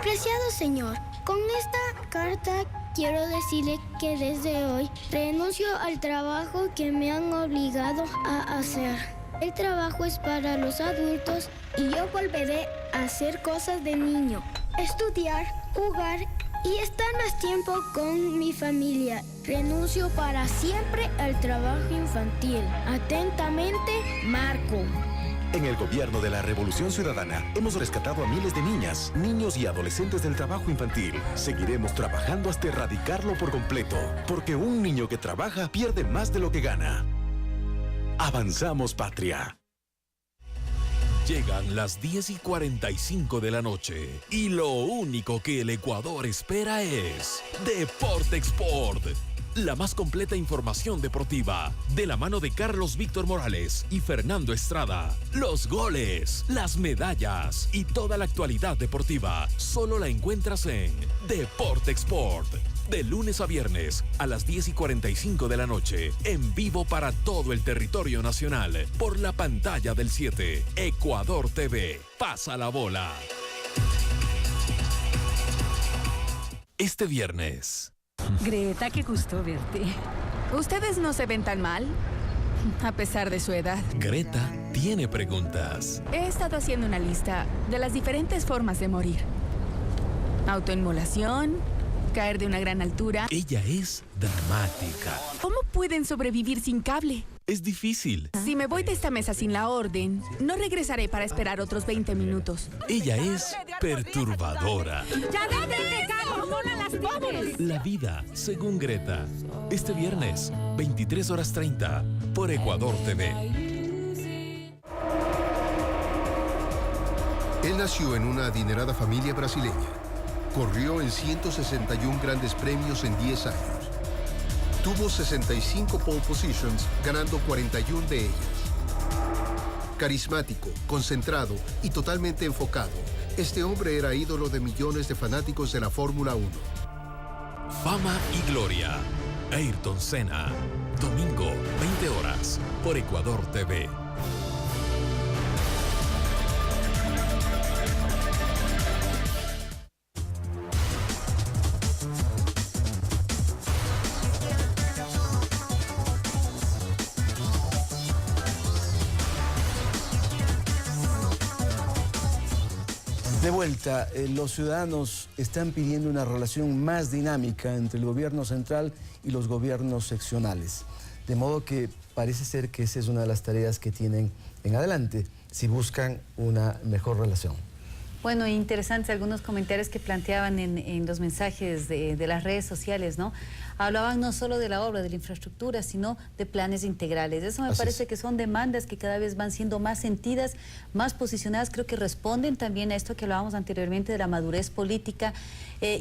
Apreciado señor, con esta carta quiero decirle que desde hoy renuncio al trabajo que me han obligado a hacer. El trabajo es para los adultos y yo volveré a hacer cosas de niño, estudiar, jugar y estar más tiempo con mi familia. Renuncio para siempre al trabajo infantil. Atentamente, Marco. En el gobierno de la Revolución Ciudadana hemos rescatado a miles de niñas, niños y adolescentes del trabajo infantil. Seguiremos trabajando hasta erradicarlo por completo, porque un niño que trabaja pierde más de lo que gana. Avanzamos, patria. Llegan las 10:45 de la noche y lo único que el Ecuador espera es Deporte Export. La más completa información deportiva, de la mano de Carlos Víctor Morales y Fernando Estrada. Los goles, las medallas y toda la actualidad deportiva, solo la encuentras en Deporte Export. De lunes a viernes a las 10:45 de la noche, en vivo para todo el territorio nacional, por la pantalla del 7, Ecuador TV. Pasa la bola. Este viernes. Greta, qué gusto verte. ¿Ustedes no se ven tan mal? A pesar de su edad. Greta tiene preguntas. He estado haciendo una lista de las diferentes formas de morir. Autoinmolación, caer de una gran altura. Ella es dramática. ¿Cómo pueden sobrevivir sin cable? Es difícil. Si me voy de esta mesa sin la orden, no regresaré para esperar otros 20 minutos. Ella es perturbadora. ¡Ya déjate, Carlos! ¡No la lastimes! La vida según Greta. Este viernes, 23:30, por Ecuador TV. Él nació en una adinerada familia brasileña. Corrió en 161 grandes premios en 10 años. Tuvo 65 pole positions, ganando 41 de ellas. Carismático, concentrado y totalmente enfocado, este hombre era ídolo de millones de fanáticos de la Fórmula 1. Fama y gloria. Ayrton Senna. Domingo, 20 horas, por Ecuador TV. De vuelta, los ciudadanos están pidiendo una relación más dinámica entre el gobierno central y los gobiernos seccionales. De modo que parece ser que esa es una de las tareas que tienen en adelante, si buscan una mejor relación. Bueno, interesantes algunos comentarios que planteaban en los mensajes de las redes sociales, ¿no? Hablaban no solo de la obra, de la infraestructura, sino de planes integrales. Eso me parece que son demandas que cada vez van siendo más sentidas, más posicionadas. Creo que responden también a esto que hablábamos anteriormente de la madurez política.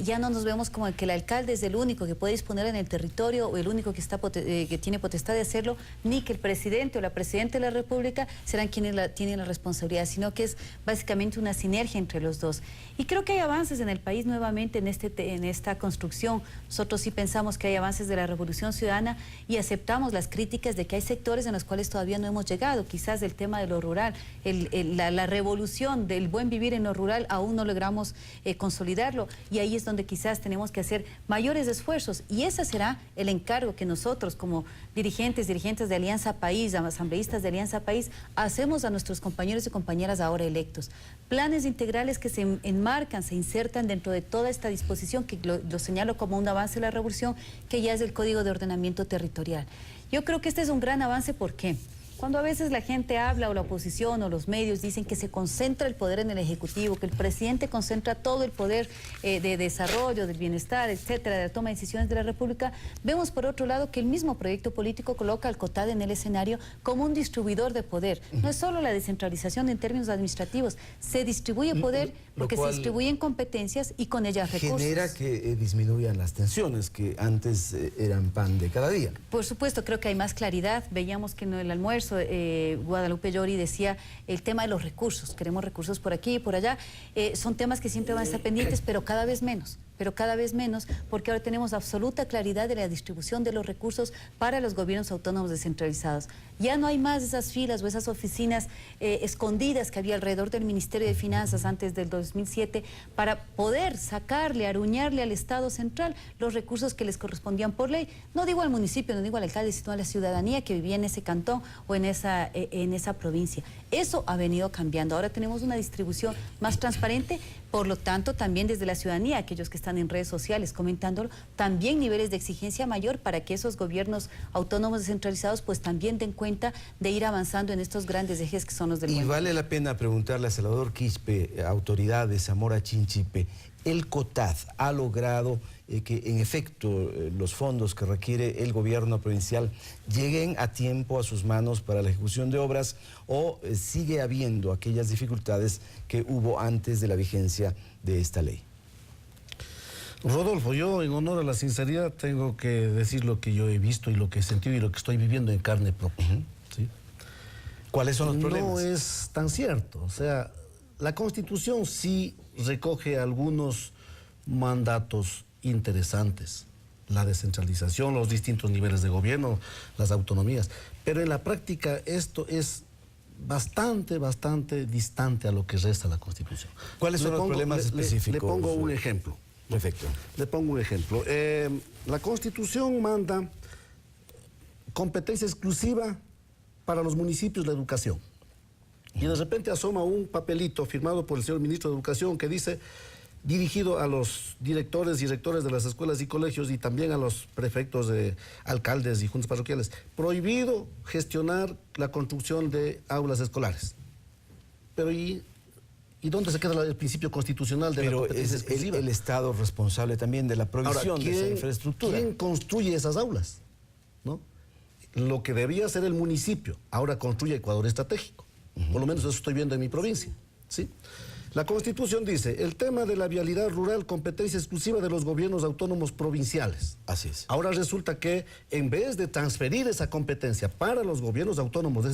Ya no nos vemos como que el alcalde es el único que puede disponer en el territorio o el único que tiene potestad de hacerlo, ni que el presidente o la presidenta de la República serán quienes tienen la responsabilidad, sino que es básicamente una sinergia entre los dos. Y creo que hay avances en el país nuevamente en esta construcción. Nosotros sí pensamos que hay avances de la Revolución Ciudadana y aceptamos las críticas de que hay sectores en los cuales todavía no hemos llegado, quizás del tema de lo rural, la revolución del buen vivir en lo rural aún no logramos consolidarlo, y ahí es donde quizás tenemos que hacer mayores esfuerzos, y ese será el encargo que nosotros como dirigentes de Alianza País, asambleístas de Alianza País, hacemos a nuestros compañeros y compañeras ahora electos. Planes integrales que se enmarcan, se insertan dentro de toda esta disposición que lo señalo como un avance de la revolución, que ya es el Código de Ordenamiento Territorial. Yo creo que este es un gran avance. ¿Por qué? Cuando a veces la gente habla, o la oposición o los medios dicen que se concentra el poder en el Ejecutivo, que el presidente concentra todo el poder de desarrollo, del bienestar, etcétera, de la toma de decisiones de la República, vemos por otro lado que el mismo proyecto político coloca al COTAD en el escenario como un distribuidor de poder. No es solo la descentralización en términos administrativos, se distribuye poder porque se distribuyen competencias y con ellas recursos. Genera que disminuyan las tensiones que antes eran pan de cada día. Por supuesto, creo que hay más claridad. Veíamos que en el almuerzo Guadalupe Llori decía el tema de los recursos. Queremos recursos por aquí y por allá. Son temas que siempre van a estar pendientes, pero cada vez menos. pero cada vez menos, porque ahora tenemos absoluta claridad de la distribución de los recursos para los gobiernos autónomos descentralizados. Ya no hay más esas filas o esas oficinas escondidas que había alrededor del Ministerio de Finanzas antes del 2007 para poder sacarle, aruñarle al Estado central los recursos que les correspondían por ley. No digo al municipio, no digo al alcalde, sino a la ciudadanía que vivía en ese cantón o en esa provincia. Eso ha venido cambiando. Ahora tenemos una distribución más transparente, por lo tanto también desde la ciudadanía, aquellos que están en redes sociales comentándolo, también niveles de exigencia mayor para que esos gobiernos autónomos descentralizados pues también den cuenta de ir avanzando en estos grandes ejes que son los del Y buen vale la pena preguntarle a Salvador Quispe, autoridad de Zamora Chinchipe, ¿el COTAD ha logrado que en efecto los fondos que requiere el gobierno provincial lleguen a tiempo a sus manos para la ejecución de obras o sigue habiendo aquellas dificultades que hubo antes de la vigencia de esta ley? Rodolfo, yo en honor a la sinceridad tengo que decir lo que yo he visto y lo que he sentido y lo que estoy viviendo en carne propia. ¿Sí? ¿Cuáles son los problemas? No es tan cierto. O sea, la Constitución sí recoge algunos mandatos interesantes. La descentralización, los distintos niveles de gobierno, las autonomías. Pero en la práctica esto es bastante distante a lo que resta la Constitución. ¿Cuáles son los problemas específicos? Le pongo un ejemplo. Perfecto. Le pongo un ejemplo. La Constitución manda competencia exclusiva para los municipios de la educación. Y de repente asoma un papelito firmado por el señor ministro de Educación que dice, dirigido a los directores y rectores de las escuelas y colegios y también a los prefectos de alcaldes y juntas parroquiales, prohibido gestionar la construcción de aulas escolares. Pero ¿y dónde se queda el principio constitucional de la competencia exclusiva? Pero es el Estado responsable también de la provisión de esa infraestructura. ¿Quién construye esas aulas? ¿No? Lo que debía ser el municipio, ahora construye Ecuador Estratégico. Por lo menos eso estoy viendo en mi provincia. ¿Sí? La Constitución dice, el tema de la vialidad rural, competencia exclusiva de los gobiernos autónomos provinciales. Así es. Ahora resulta que en vez de transferir esa competencia para los gobiernos autónomos,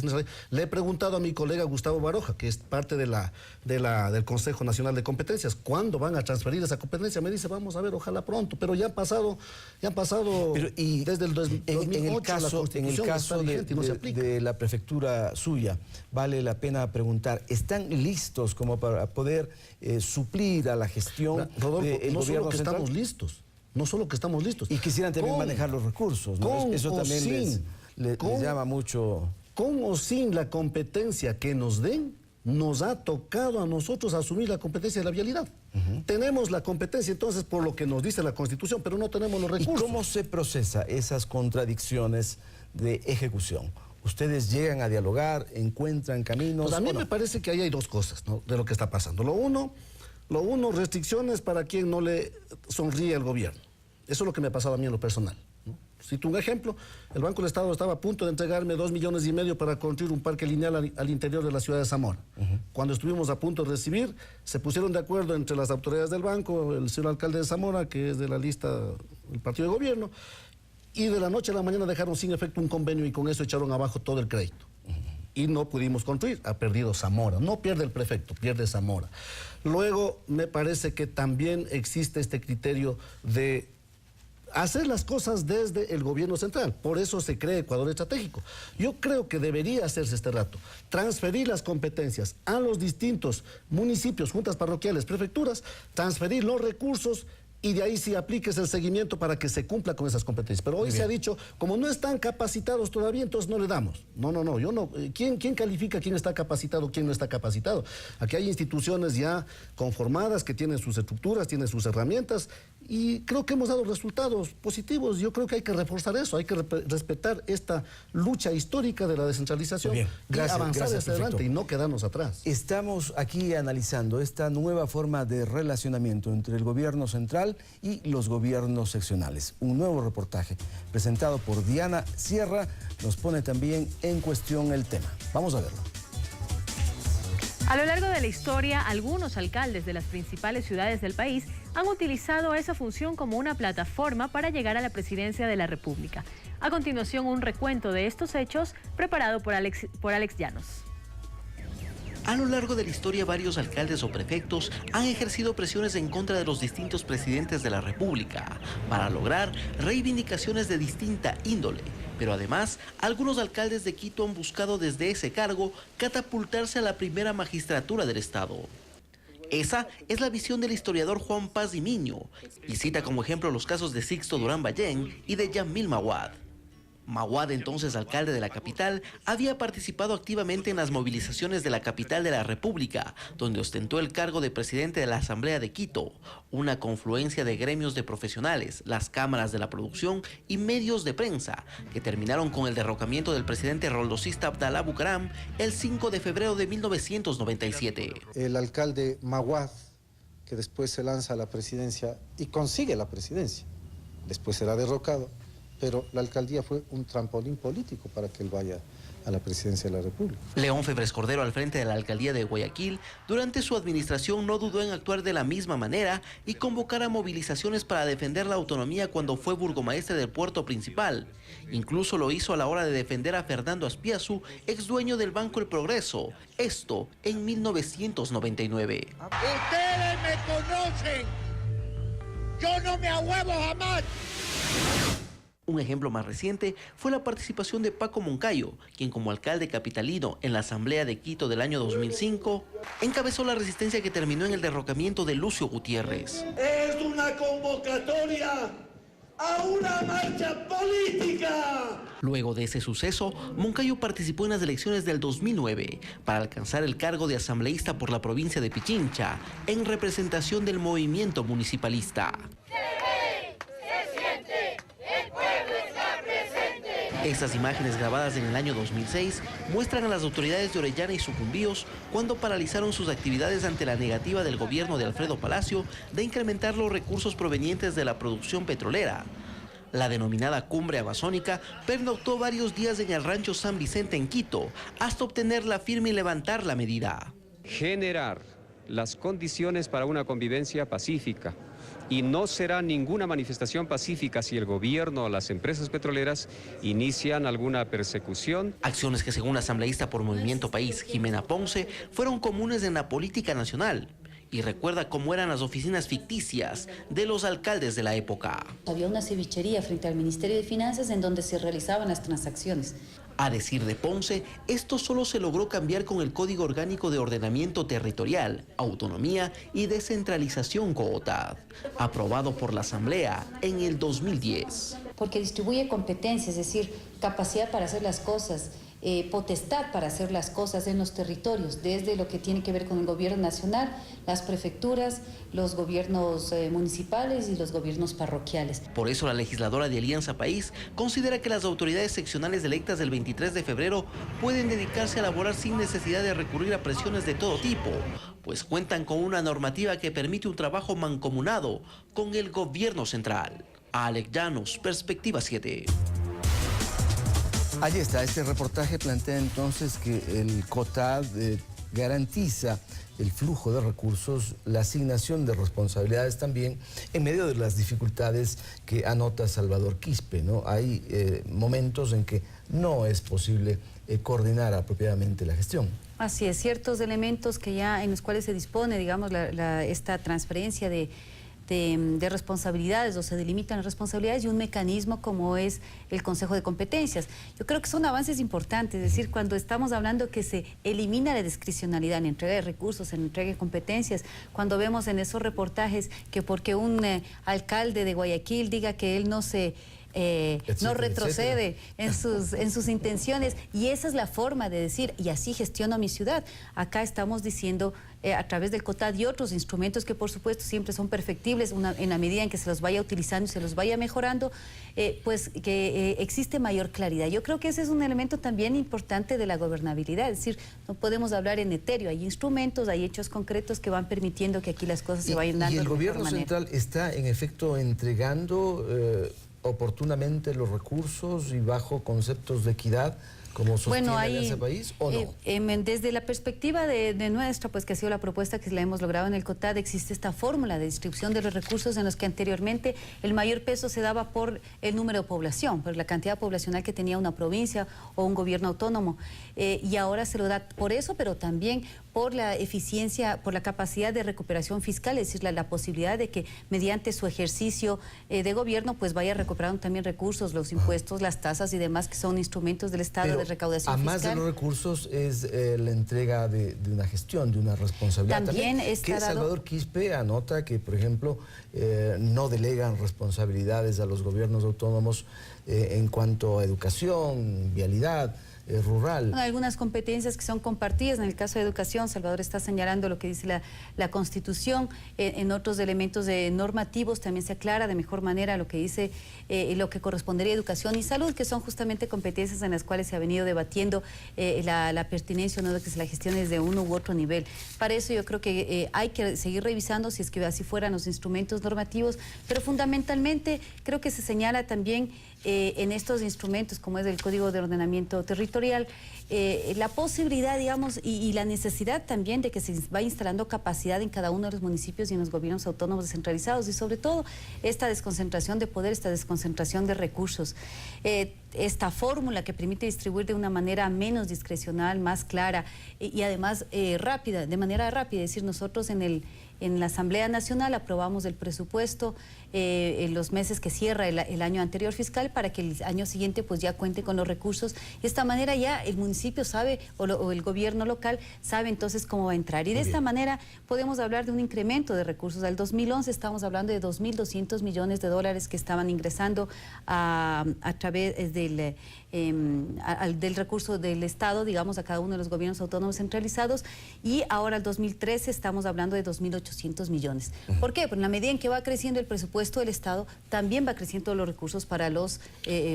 le he preguntado a mi colega Gustavo Baroja, que es parte del Consejo Nacional de Competencias, ¿cuándo van a transferir esa competencia? Me dice, vamos a ver, ojalá pronto, pero ya han pasado Pero, desde el 2008 en el caso, la Constitución está vigente y no se aplica. de la prefectura suya, vale la pena preguntar, ¿están listos como para poder suplir a la gestión Rodolfo, del no gobierno solo que central? estamos listos, no solo que estamos listos. Y quisieran también manejar los recursos, ¿no? Eso también les llama mucho. Con o sin la competencia que nos den, nos ha tocado a nosotros asumir la competencia de la vialidad. Tenemos la competencia entonces por lo que nos dice la Constitución, pero no tenemos los recursos. ¿Y cómo se procesa esas contradicciones de ejecución? ¿Ustedes llegan a dialogar, encuentran caminos? Pues a mí me parece que ahí hay dos cosas, ¿no?, de lo que está pasando. Lo uno, restricciones para quien no le sonríe al gobierno. Eso es lo que me ha pasado a mí en lo personal, ¿no? Cito un ejemplo, el Banco del Estado estaba a punto de entregarme 2,5 millones para construir un parque lineal al interior de la ciudad de Zamora. Cuando estuvimos a punto de recibir, se pusieron de acuerdo entre las autoridades del banco, el señor alcalde de Zamora, que es de la lista del partido de gobierno, y de la noche a la mañana dejaron sin efecto un convenio y con eso echaron abajo todo el crédito. Y no pudimos construir, ha perdido Zamora. No pierde el prefecto, pierde Zamora. Luego, me parece que también existe este criterio de hacer las cosas desde el gobierno central. Por eso se crea Ecuador Estratégico. Yo creo que debería hacerse este rato, transferir las competencias a los distintos municipios, juntas parroquiales, prefecturas, transferir los recursos y de ahí sí apliques el seguimiento para que se cumpla con esas competencias. Pero hoy se ha dicho, como no están capacitados todavía, entonces no le damos. No, yo no. ¿Quién califica quién está capacitado, quién no está capacitado? Aquí hay instituciones ya conformadas que tienen sus estructuras, tienen sus herramientas y creo que hemos dado resultados positivos. Yo creo que hay que reforzar eso, hay que respetar esta lucha histórica de la descentralización y avanzar hacia adelante y no quedarnos atrás. Estamos aquí analizando esta nueva forma de relacionamiento entre el gobierno central y los gobiernos seccionales. Un nuevo reportaje presentado por Diana Sierra nos pone también en cuestión el tema. Vamos a verlo. A lo largo de la historia, algunos alcaldes de las principales ciudades del país han utilizado esa función como una plataforma para llegar a la presidencia de la República. A continuación, un recuento de estos hechos preparado por Alex Llanos. A lo largo de la historia, varios alcaldes o prefectos han ejercido presiones en contra de los distintos presidentes de la República para lograr reivindicaciones de distinta índole. Pero además, algunos alcaldes de Quito han buscado desde ese cargo catapultarse a la primera magistratura del Estado. Esa es la visión del historiador Juan Paz y Miño, y cita como ejemplo los casos de Sixto Durán Ballén y de Yamil Mawad. Mawad, entonces alcalde de la capital, había participado activamente en las movilizaciones de la capital de la República, donde ostentó el cargo de presidente de la Asamblea de Quito, una confluencia de gremios de profesionales, las cámaras de la producción y medios de prensa, que terminaron con el derrocamiento del presidente roldosista Abdalá Bucaram el 5 de febrero de 1997. El alcalde Mawad, que después se lanza a la presidencia y consigue la presidencia, después será derrocado, pero la alcaldía fue un trampolín político para que él vaya a la presidencia de la República. León Febres Cordero, al frente de la alcaldía de Guayaquil, durante su administración no dudó en actuar de la misma manera y convocar a movilizaciones para defender la autonomía cuando fue burgomaestre del puerto principal. Incluso lo hizo a la hora de defender a Fernando Aspiazu, ex dueño del Banco El Progreso, esto en 1999. Ustedes me conocen, yo no me ahuevo jamás. Un ejemplo más reciente fue la participación de Paco Moncayo, quien como alcalde capitalino en la Asamblea de Quito del año 2005, encabezó la resistencia que terminó en el derrocamiento de Lucio Gutiérrez. Es una convocatoria a una marcha política. Luego de ese suceso, Moncayo participó en las elecciones del 2009 para alcanzar el cargo de asambleísta por la provincia de Pichincha, en representación del movimiento municipalista. Estas imágenes grabadas en el año 2006 muestran a las autoridades de Orellana y Sucumbíos cuando paralizaron sus actividades ante la negativa del gobierno de Alfredo Palacio de incrementar los recursos provenientes de la producción petrolera. La denominada Cumbre Amazónica pernoctó varios días en el rancho San Vicente en Quito, hasta obtener la firma y levantar la medida. Generar las condiciones para una convivencia pacífica. Y no será ninguna manifestación pacífica si el gobierno o las empresas petroleras inician alguna persecución. Acciones que, según la asambleísta por Movimiento País, Jimena Ponce, fueron comunes en la política nacional. Y recuerda cómo eran las oficinas ficticias de los alcaldes de la época. Había una cevichería frente al Ministerio de Finanzas en donde se realizaban las transacciones. A decir de Ponce, esto solo se logró cambiar con el Código Orgánico de Ordenamiento Territorial, Autonomía y Descentralización COOTAD, aprobado por la Asamblea en el 2010. Porque distribuye competencias, es decir, capacidad para hacer las cosas, potestad para hacer las cosas en los territorios, desde lo que tiene que ver con el gobierno nacional, las prefecturas, los gobiernos municipales y los gobiernos parroquiales. Por eso la legisladora de Alianza País considera que las autoridades seccionales electas del 23 de febrero pueden dedicarse a laborar sin necesidad de recurrir a presiones de todo tipo, pues cuentan con una normativa que permite un trabajo mancomunado con el gobierno central. Alex Llanos, Perspectiva 7. Allí está, este reportaje plantea entonces que el COTAD garantiza el flujo de recursos, la asignación de responsabilidades también, en medio de las dificultades que anota Salvador Quispe, ¿no? Hay momentos en que no es posible coordinar apropiadamente la gestión. Así es, ciertos elementos que ya en los cuales se dispone, digamos, esta transferencia de responsabilidades o se delimitan las responsabilidades y un mecanismo como es el Consejo de Competencias. Yo creo que son avances importantes, es decir, cuando estamos hablando que se elimina la discrecionalidad en la entrega de recursos, en la entrega de competencias, cuando vemos en esos reportajes que porque un alcalde de Guayaquil diga que él no retrocede en sus intenciones, y esa es la forma de decir, y así gestiono mi ciudad. Acá estamos diciendo a través del COTAD y otros instrumentos que por supuesto siempre son perfectibles en la medida en que se los vaya utilizando y se los vaya mejorando, pues que existe mayor claridad. Yo creo que ese es un elemento también importante de la gobernabilidad, es decir, no podemos hablar en etéreo, hay instrumentos, hay hechos concretos que van permitiendo que aquí las cosas se vayan dando. ¿Y el gobierno central está en efecto entregando oportunamente los recursos y bajo conceptos de equidad como sostiene Alianza País, ¿o no? Desde la perspectiva de nuestra, pues que ha sido la propuesta que la hemos logrado en el COTAD, existe esta fórmula de distribución de los recursos en los que anteriormente el mayor peso se daba por el número de población, por la cantidad poblacional que tenía una provincia o un gobierno autónomo. Y ahora se lo da por eso, pero también por la eficiencia, por la capacidad de recuperación fiscal, es decir, la posibilidad de que mediante su ejercicio de gobierno pues vaya recuperando también recursos, los impuestos, las tasas y demás que son instrumentos del Estado. Pero de recaudación fiscal. Además de los recursos es la entrega de una gestión, de una responsabilidad. También está que Salvador Quispe anota que, por ejemplo, no delegan responsabilidades a los gobiernos autónomos en cuanto a educación, vialidad, rural. Bueno, algunas competencias que son compartidas. En el caso de educación, Salvador está señalando lo que dice la Constitución. En otros elementos normativos también se aclara de mejor manera lo que dice, lo que correspondería a educación y salud, que son justamente competencias en las cuales se ha venido debatiendo la pertinencia o no de que se la gestione desde uno u otro nivel. Para eso yo creo que hay que seguir revisando si es que así fueran los instrumentos normativos, pero fundamentalmente creo que se señala también en estos instrumentos, como es el Código de Ordenamiento Territorial, la posibilidad, digamos, y la necesidad también de que se vaya instalando capacidad en cada uno de los municipios y en los gobiernos autónomos descentralizados, y sobre todo esta desconcentración de poder, esta desconcentración de recursos. Esta fórmula que permite distribuir de una manera menos discrecional, más clara y además rápida, de manera rápida. Es decir, nosotros en la Asamblea Nacional aprobamos el presupuesto en los meses que cierra el año anterior fiscal para que el año siguiente pues ya cuente con los recursos. De esta manera ya el municipio sabe o el gobierno local sabe entonces cómo va a entrar. Y de esta manera podemos hablar de un incremento de recursos. Al 2011 estamos hablando de 2.200 millones de dólares que estaban ingresando a través del recurso del Estado, digamos, a cada uno de los gobiernos autónomos centralizados, y ahora al 2013 estamos hablando de 2.800 millones. ¿Por qué? Porque en la medida en que va creciendo el presupuesto del Estado, también va creciendo los recursos para los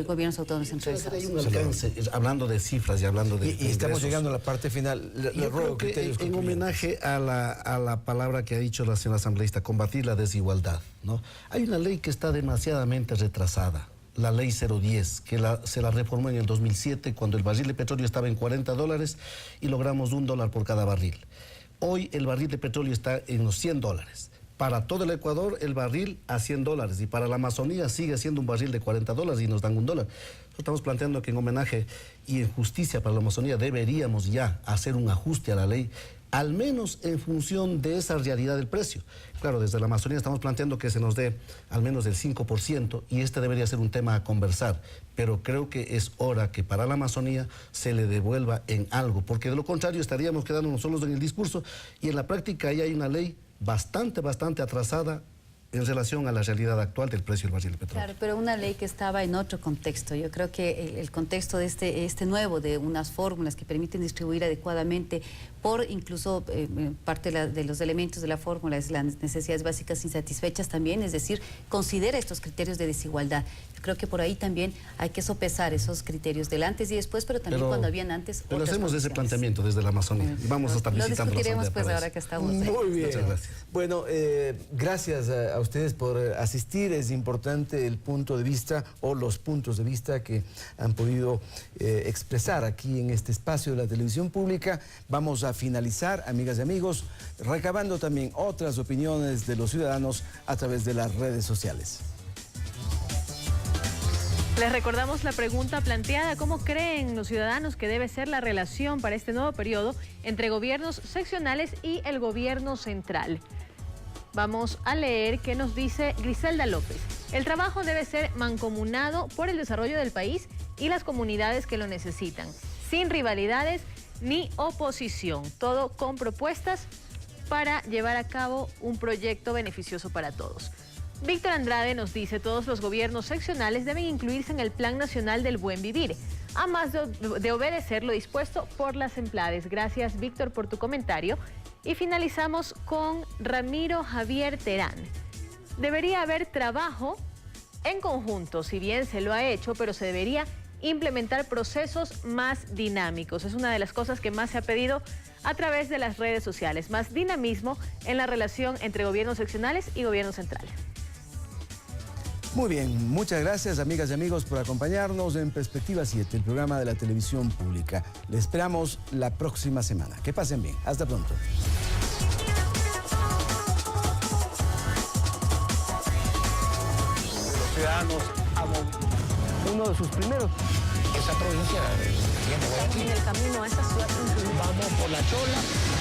gobiernos autónomos centralizados. Hay un alcance, hablando de cifras y hablando de y estamos llegando a la parte final. Yo creo que en homenaje a la palabra que ha dicho la señora asambleísta, combatir la desigualdad, ¿no? Hay una ley que está demasiadamente retrasada. La ley 010, que se la reformó en el 2007 cuando el barril de petróleo estaba en $40 y logramos $1 por cada barril. Hoy el barril de petróleo está en los $100. Para todo el Ecuador el barril a $100 y para la Amazonía sigue siendo un barril de $40 y nos dan $1. Nosotros estamos planteando que en homenaje y en justicia para la Amazonía deberíamos ya hacer un ajuste a la ley, al menos en función de esa realidad del precio. Claro, desde la Amazonía estamos planteando que se nos dé al menos del 5% y este debería ser un tema a conversar, pero creo que es hora que para la Amazonía se le devuelva en algo, porque de lo contrario estaríamos quedándonos solos en el discurso y en la práctica ahí hay una ley bastante atrasada en relación a la realidad actual del precio del barril de petróleo. Claro, pero una ley que estaba en otro contexto. Yo creo que el contexto de este nuevo, de unas fórmulas que permiten distribuir adecuadamente por incluso parte de los elementos de la fórmula es las necesidades básicas insatisfechas también, es decir, considera estos criterios de desigualdad. Yo creo que por ahí también hay que sopesar esos criterios del antes y después, pero también cuando habían antes pero hacemos ese planteamiento desde la Amazonía y vamos a estar visitando. Lo discutiremos pues ahora que estamos ahí. Muy bien. Muchas gracias. Bueno, gracias a ustedes por asistir. Es importante el punto de vista o los puntos de vista que han podido expresar aquí en este espacio de la televisión pública. Vamos a finalizar, amigas y amigos, recabando también otras opiniones de los ciudadanos a través de las redes sociales. Les recordamos la pregunta planteada: ¿cómo creen los ciudadanos que debe ser la relación para este nuevo periodo entre gobiernos seccionales y el gobierno central? Vamos a leer qué nos dice Griselda López. El trabajo debe ser mancomunado por el desarrollo del país y las comunidades que lo necesitan, sin rivalidades ni oposición, todo con propuestas para llevar a cabo un proyecto beneficioso para todos. Víctor Andrade nos dice: todos los gobiernos seccionales deben incluirse en el Plan Nacional del Buen Vivir, a más de obedecer lo dispuesto por las EMPLADES. Gracias, Víctor, por tu comentario. Y finalizamos con Ramiro Javier Terán. Debería haber trabajo en conjunto, si bien se lo ha hecho, pero se debería implementar procesos más dinámicos. Es una de las cosas que más se ha pedido a través de las redes sociales, más dinamismo en la relación entre gobiernos seccionales y gobierno central. Muy bien, muchas gracias amigas y amigos por acompañarnos en Perspectiva 7, el programa de la televisión pública. Les esperamos la próxima semana. Que pasen bien. Hasta pronto. Los ciudadanos Uno de sus primeros. esa provincia viene Guayaquil. En el camino a esta ciudad. Vamos por la Chola.